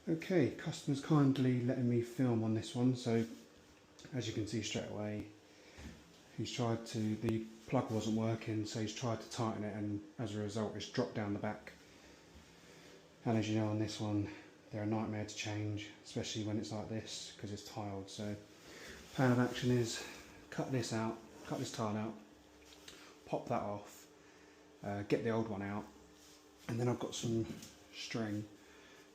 Okay, customer's kindly letting me film on this one, so as you can see straight away, the plug wasn't working, so he's tried to tighten it, and as a result it's dropped down the back. And as you know, on this one, they're a nightmare to change, especially when it's like this, because it's tiled. So plan of action is cut this tile out, pop that off, get the old one out, and then I've got some string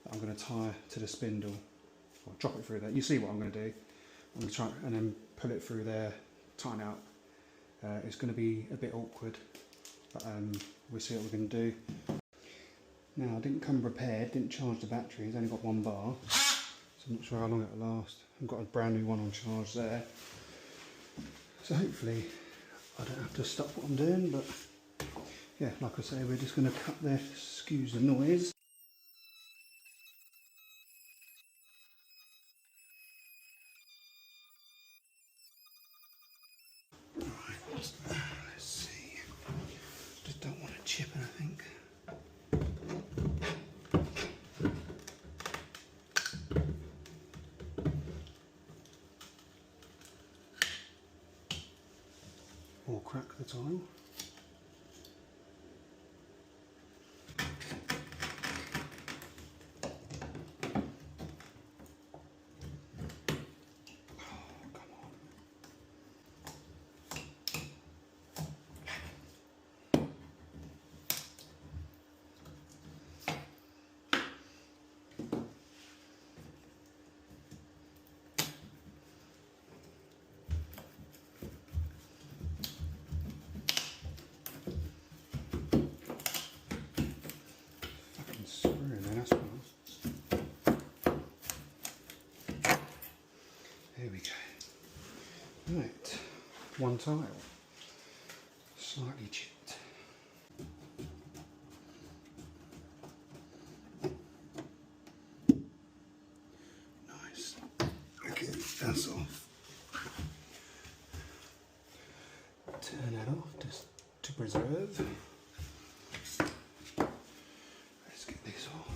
that I'm going to tie to the spindle, or drop it through there. You see what I'm going to do. I'm going to try and then pull it through there, tighten out. It's going to be a bit awkward, but we'll see what we're going to do. Now, I didn't come prepared, didn't charge the battery, it's only got 1 bar, so I'm not sure how long it'll last. I've got a brand new one on charge there, so hopefully I don't have to stop what I'm doing, but yeah, like I say, we're just going to cut this, excuse the noise. Right, let's see, just don't want to chip anything. Or crack the tile. There we go. Right, 1 tile, slightly chipped. Nice. Okay, that's off. Turn that off just to preserve. Let's get this off.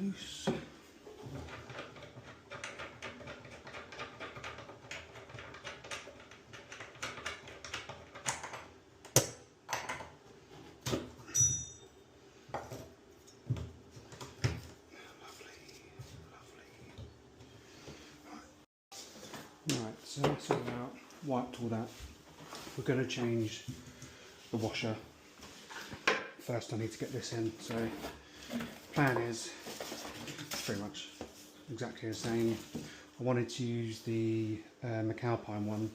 Loose. Right, so that's all out, wiped all that. We're going to change the washer. First I need to get this in, so plan is pretty much exactly the same. I wanted to use the McAlpine one,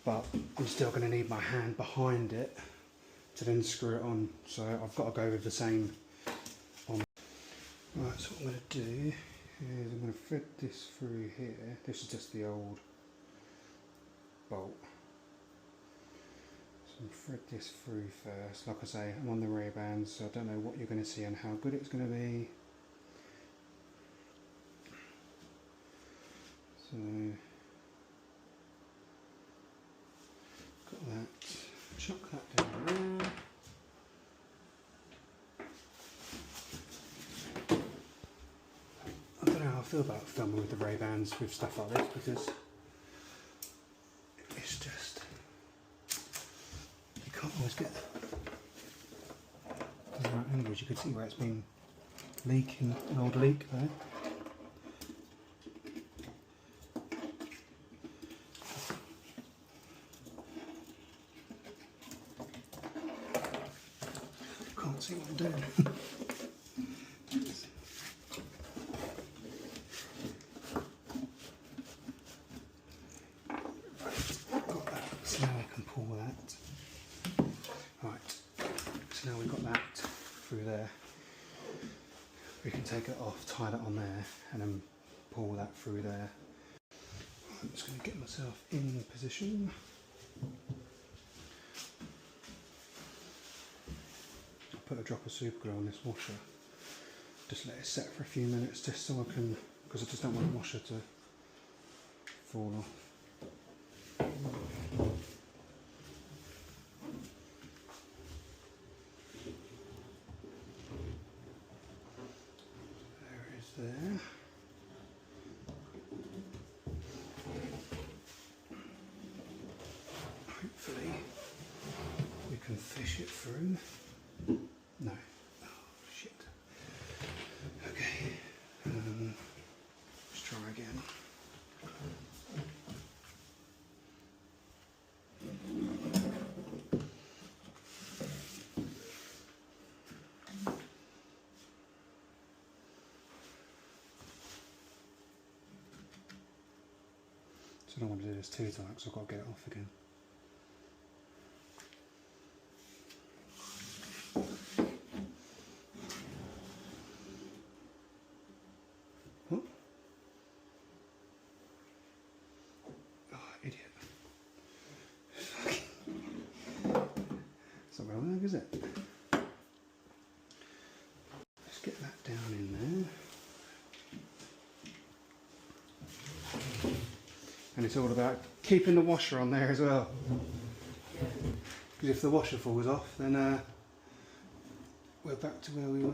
but I'm still going to need my hand behind it to then screw it on, so I've got to go with the same on. Right, so what I'm going to do is I'm going to thread this through here. This is just the old bolt. So I'm thread this through first. Like I say, I'm on the Ray-Bans, so I don't know what you're going to see and how good it's going to be. So, got that, chuck that down there. I don't know how I feel about filming with the Ray-Bans with stuff like this, because it's just, you can't always get the right angles. You can see where it's been leaking, an old leak there. Can't see what I'm doing. Got that, so now I can pull that. Right, so now we've got that through there. We can take it off, tie that on there, and then pull that through there. I'm just going to get myself in position. Put a drop of super glue on this washer, just let it set for a few minutes just so I can, because I just don't want the washer to fall off. There. Hopefully we can fish it through. No. Oh shit. Okay. Let's try again. So I don't want to do this too tight because I've got to get it off again. What? Oh, idiot. It's not going to work, is it? Let's get that down in there. And it's all about keeping the washer on there as well. Because if the washer falls off, then we're back to where we were.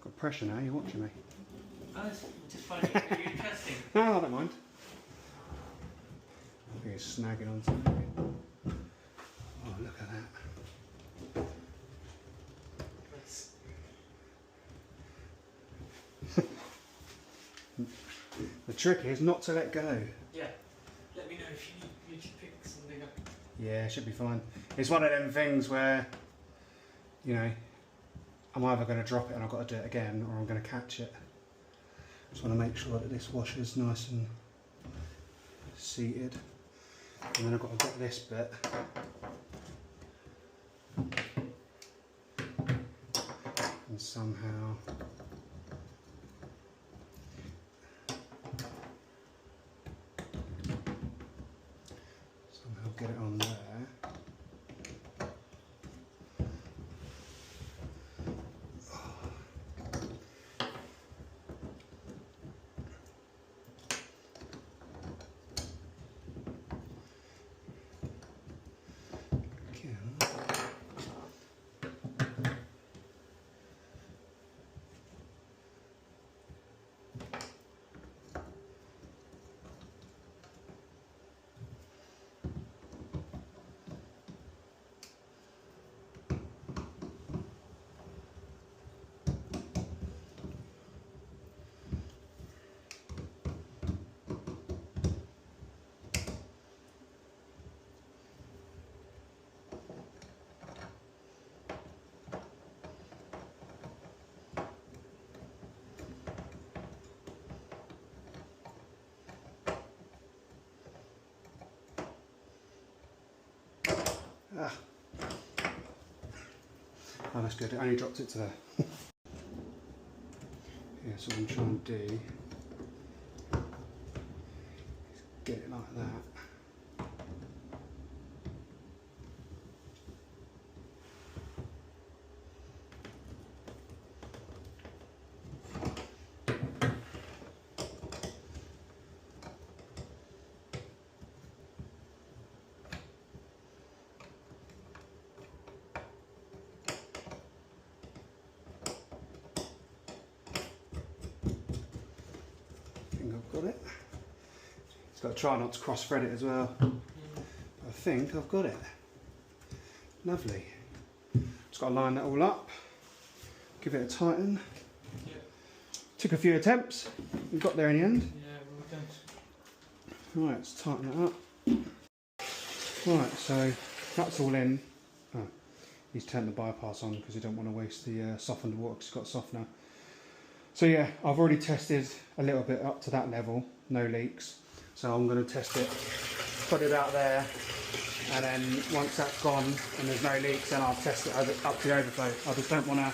Got pressure now, you're watching me. I was just finding out you're testing. No, I don't mind. I think it's snagging on something. Oh, look at that. The trick is not to let go. Yeah. Let me know if you need to pick something up. Yeah, it should be fine. It's one of them things where, you know, I'm either going to drop it and I've got to do it again, or I'm going to catch it. Just want to make sure that this washer's nice and seated. And then I've got to get this bit. And somehow get it on there. Ah. Oh, that's good. It only dropped it to there. Yeah, so what I'm trying to do is get it like that. I've got it. Just got to try not to cross thread it as well. I think I've got it. Lovely. Just got to line that all up. Give it a tighten. Yeah. Took a few attempts. We got there in the end. Yeah, we were done. Right, let's tighten that up. Right, so that's all in. Oh, he's turned the bypass on because he don't want to waste the softened water because it's got a softener. So yeah, I've already tested a little bit up to that level, no leaks. So I'm going to test it, put it out there, and then once that's gone and there's no leaks, then I'll test it up to the overflow. I just don't want to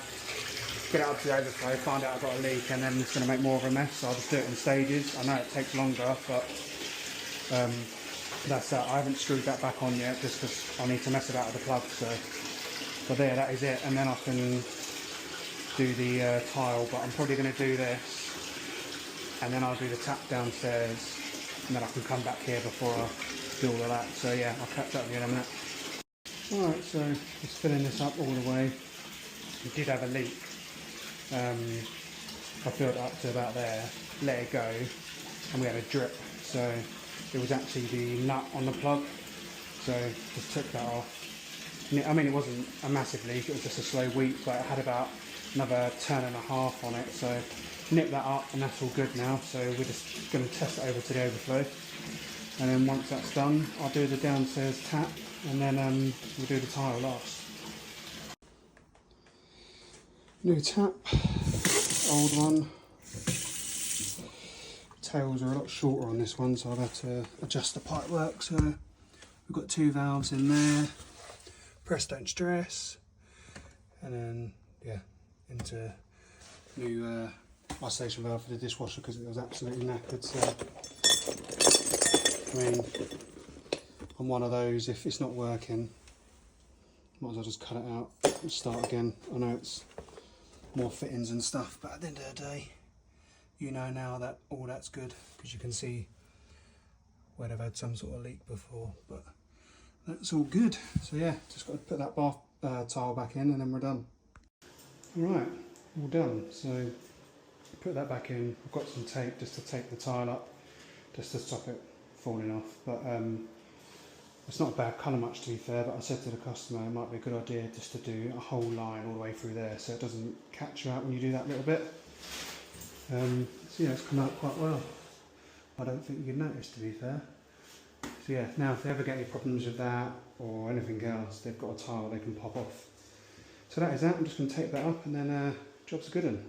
get it up to the overflow, find out I've got a leak, and then it's going to make more of a mess. So I'll just do it in stages. I know it takes longer, but that's that. I haven't screwed that back on yet, just because I need to mess it out of the plug. So there, that is it, and then I can do the tile, but I'm probably going to do this and then I'll do the tap downstairs and then I can come back here before I do all of that. So yeah, I'll catch up with you in a minute. Alright, so just filling this up all the way. We did have a leak. I filled it up to about there, let it go, and we had a drip. So it was actually the nut on the plug. So just took that off. I mean, it wasn't a massive leak, it was just a slow weep, but it had about another turn and a half on it. So nip that up and that's all good now. So we're just going to test it over to the overflow. And then once that's done, I'll do the downstairs tap and then we'll do the tile last. New tap, old one. Tails are a lot shorter on this one, so I've had to adjust the pipe work. So we've got 2 valves in there, press don't stress, and then yeah, into new isolation valve for the dishwasher because it was absolutely knackered. So I mean, I'm one of those, if it's not working, might as well just cut it out and start again. I know it's more fittings and stuff, but at the end of the day, you know now that all that's good because you can see where they've had some sort of leak before, but that's all good. So yeah, just got to put that bath tile back in and then we're done. Alright, all done. So put that back in. I've got some tape just to tape the tile up just to stop it falling off, but it's not a bad colour much to be fair, but I said to the customer it might be a good idea just to do a whole line all the way through there so it doesn't catch you out when you do that little bit. So yeah, it's come out quite well. I don't think you'd notice, to be fair. So yeah, now if they ever get any problems with that or anything else, they've got a tile they can pop off. So that is that. I'm just going to tape that up and then job's a good one.